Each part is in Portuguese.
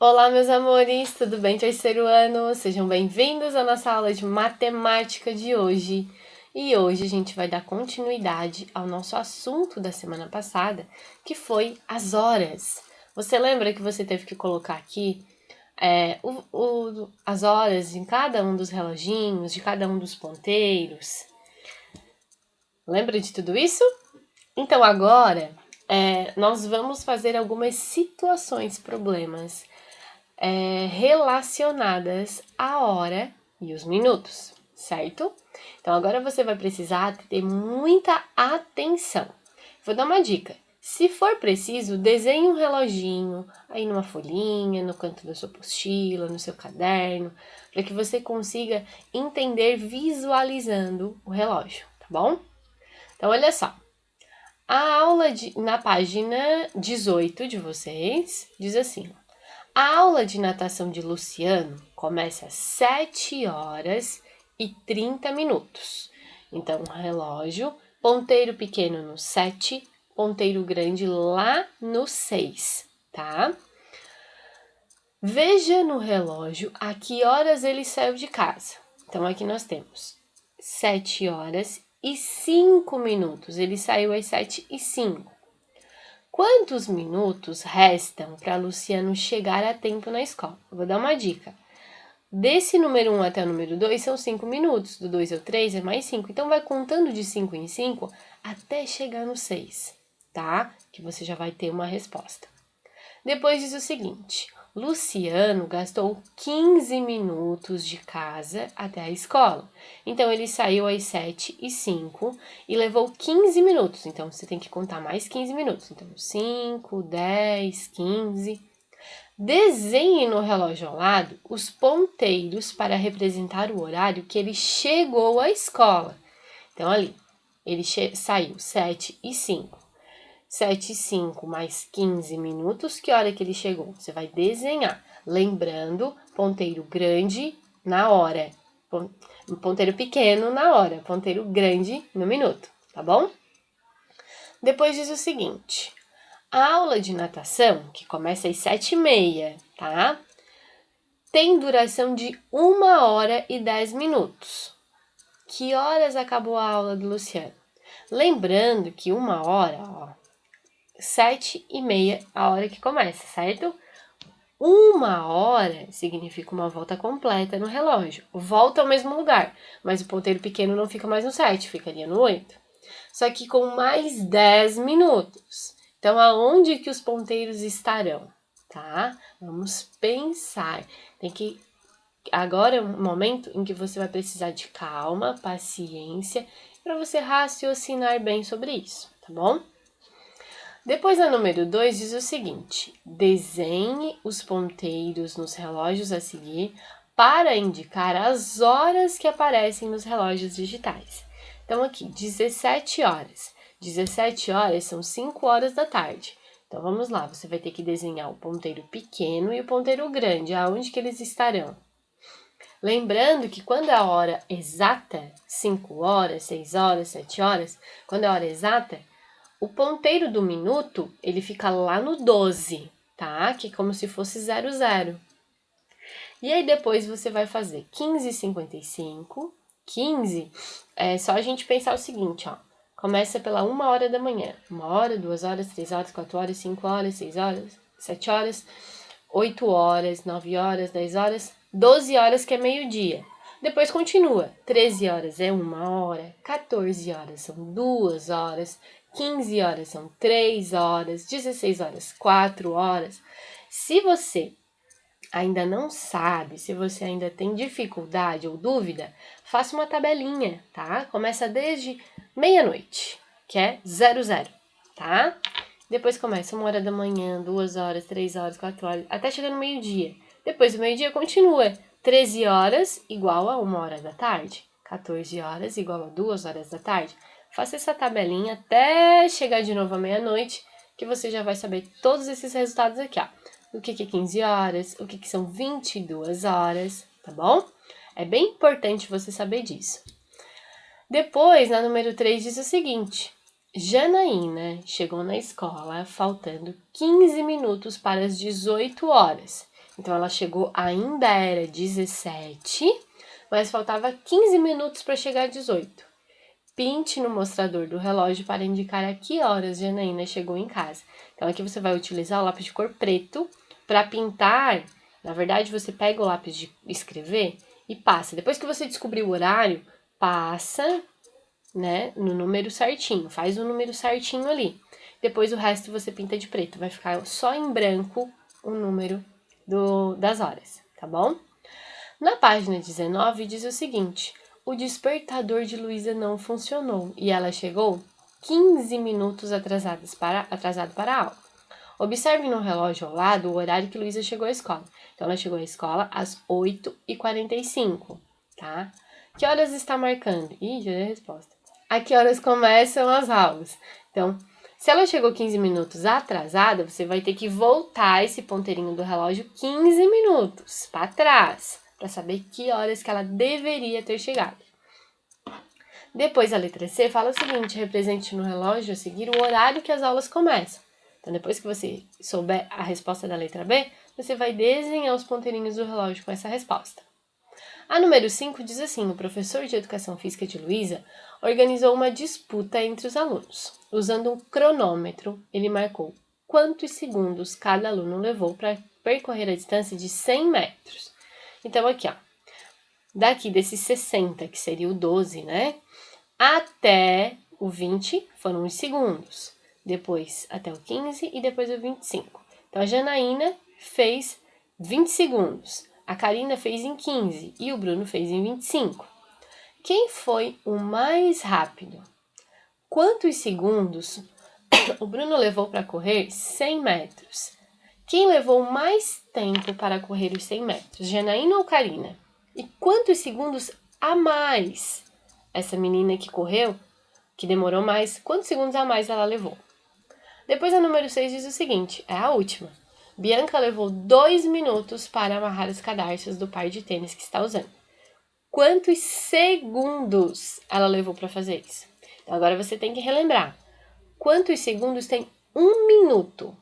Olá, meus amores, tudo bem, terceiro ano? Sejam bem-vindos à nossa aula de matemática de hoje. E hoje a gente vai dar continuidade ao nosso assunto da semana passada, que foi as horas. Você lembra que você teve que colocar aqui as horas em cada um dos reloginhos, de cada um dos ponteiros? Lembra de tudo isso? Então agora nós vamos fazer algumas situações, problemas relacionadas à hora e os minutos, certo? Então agora você vai precisar ter muita atenção. Vou dar uma dica. Se for preciso, desenhe um reloginho aí numa folhinha, no canto da sua apostila, no seu caderno, para que você consiga entender visualizando o relógio, tá bom? Então olha só. A aula na página 18 de vocês diz assim: a aula de natação de Luciano começa às 7h30. Então, relógio, ponteiro pequeno no 7, ponteiro grande lá no 6, tá? Veja no relógio a que horas ele saiu de casa. Então, aqui nós temos 7h05. Ele saiu às 7h05. Quantos minutos restam para Luciano chegar a tempo na escola? Eu vou dar uma dica. Desse número 1 até o número 2 são 5 minutos, do 2 ao 3 é mais 5. Então, vai contando de 5 em 5 até chegar no 6, tá? Que você já vai ter uma resposta. Depois diz o seguinte: Luciano gastou 15 minutos de casa até a escola. Então, ele saiu às 7h05 e levou 15 minutos. Então, você tem que contar mais 15 minutos. Então, 5, 10, 15. Desenhe no relógio ao lado os ponteiros para representar o horário que ele chegou à escola. Então, ali, ele saiu 7h05. 7h05 mais 15 minutos, que hora que ele chegou? Você vai desenhar, lembrando, ponteiro grande na hora, ponteiro pequeno na hora, ponteiro grande no minuto, tá bom? Depois diz o seguinte: a aula de natação, que começa às 7h30, tá? Tem duração de 1h10. Que horas acabou a aula do Luciano? Lembrando que 1h, 7h30 a hora que começa, certo? 1h significa uma volta completa no relógio. Volta ao mesmo lugar, mas o ponteiro pequeno não fica mais no 7, ficaria no 8. Só que com mais 10 minutos. Então, aonde que os ponteiros estarão, tá? Vamos pensar. Agora é um momento em que você vai precisar de calma, paciência, para você raciocinar bem sobre isso, tá bom? Depois, a número 2 diz o seguinte: desenhe os ponteiros nos relógios a seguir para indicar as horas que aparecem nos relógios digitais. Então, aqui, 17 horas. 17 horas são 5 horas da tarde. Então, vamos lá, você vai ter que desenhar o ponteiro pequeno e o ponteiro grande, aonde que eles estarão. Lembrando que quando é a hora exata, 5 horas, 6 horas, 7 horas, quando é a hora exata, o ponteiro do minuto, ele fica lá no 12, tá? Que é como se fosse 00. E aí depois você vai fazer 15h55. 15 é só a gente pensar o seguinte, ó. Começa pela 1h da manhã. 1h, 2h, 3h, 4h, 5h, 6h, 7h, 8h, 9h, 10h, 12h que é meio-dia. Depois continua. 13 horas é 1h, 14 horas são 2 horas, 15 horas são 3 horas, 16 horas, 4 horas. Se você ainda não sabe, se você ainda tem dificuldade ou dúvida, faça uma tabelinha, tá? Começa desde meia-noite, que é 00, tá? Depois começa 1h da manhã, 2 horas, 3 horas, 4 horas, até chegar no meio-dia. Depois do meio-dia continua. 13 horas igual a 1h da tarde. 14 horas igual a 2 horas da tarde. Faça essa tabelinha até chegar de novo à meia-noite, que você já vai saber todos esses resultados aqui, ó. O que é 15 horas, o que são 22 horas, tá bom? É bem importante você saber disso. Depois, na número 3, diz o seguinte: Janaína chegou na escola faltando 15 minutos para as 18 horas. Então, ela chegou, ainda era 17, mas faltava 15 minutos para chegar a 18. Pinte no mostrador do relógio para indicar a que horas Janaína chegou em casa. Então, aqui você vai utilizar o lápis de cor preto para pintar. Na verdade, você pega o lápis de escrever e passa. Depois que você descobrir o horário, passa, né, no número certinho. Faz o número certinho ali. Depois o resto você pinta de preto. Vai ficar só em branco o número das horas, tá bom? Na página 19 diz o seguinte: o despertador de Luísa não funcionou e ela chegou 15 minutos atrasado para a aula. Observe no relógio ao lado o horário que Luísa chegou à escola. Então, ela chegou à escola às 8h45, tá? Que horas está marcando? Ih, já dei a resposta. A que horas começam as aulas? Então, se ela chegou 15 minutos atrasada, você vai ter que voltar esse ponteirinho do relógio 15 minutos para trás, para saber que horas que ela deveria ter chegado. Depois, a letra C fala o seguinte: represente no relógio a seguir o horário que as aulas começam. Então, depois que você souber a resposta da letra B, você vai desenhar os ponteirinhos do relógio com essa resposta. A número 5 diz assim: o professor de Educação Física de Luísa organizou uma disputa entre os alunos. Usando um cronômetro, ele marcou quantos segundos cada aluno levou para percorrer a distância de 100 metros. Então, aqui, ó, daqui desses 60, que seria o 12, né, até o 20 foram os segundos. Depois até o 15 e depois o 25. Então, a Janaína fez 20 segundos. A Karina fez em 15 e o Bruno fez em 25. Quem foi o mais rápido? Quantos segundos o Bruno levou para correr 100 metros? Quem levou mais tempo para correr os 100 metros? Janaína ou Karina? E quantos segundos a mais essa menina que correu, que demorou mais, quantos segundos a mais ela levou? Depois a número 6 diz o seguinte, é a última. Bianca levou 2 minutos para amarrar os cadarços do par de tênis que está usando. Quantos segundos ela levou para fazer isso? Então, agora você tem que relembrar. Quantos segundos tem 1 minuto?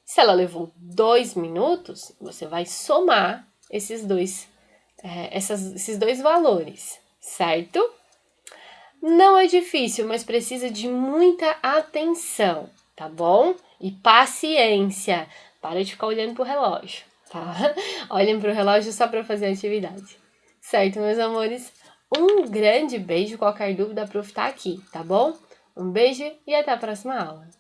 Se ela levou 2 minutos, você vai somar esses dois valores, certo? Não é difícil, mas precisa de muita atenção, tá bom? E paciência. Para de ficar olhando pro relógio, tá? Olhem pro relógio só para fazer a atividade. Certo, meus amores? Um grande beijo. Qualquer dúvida, a Prof tá aqui, tá bom? Um beijo e até a próxima aula.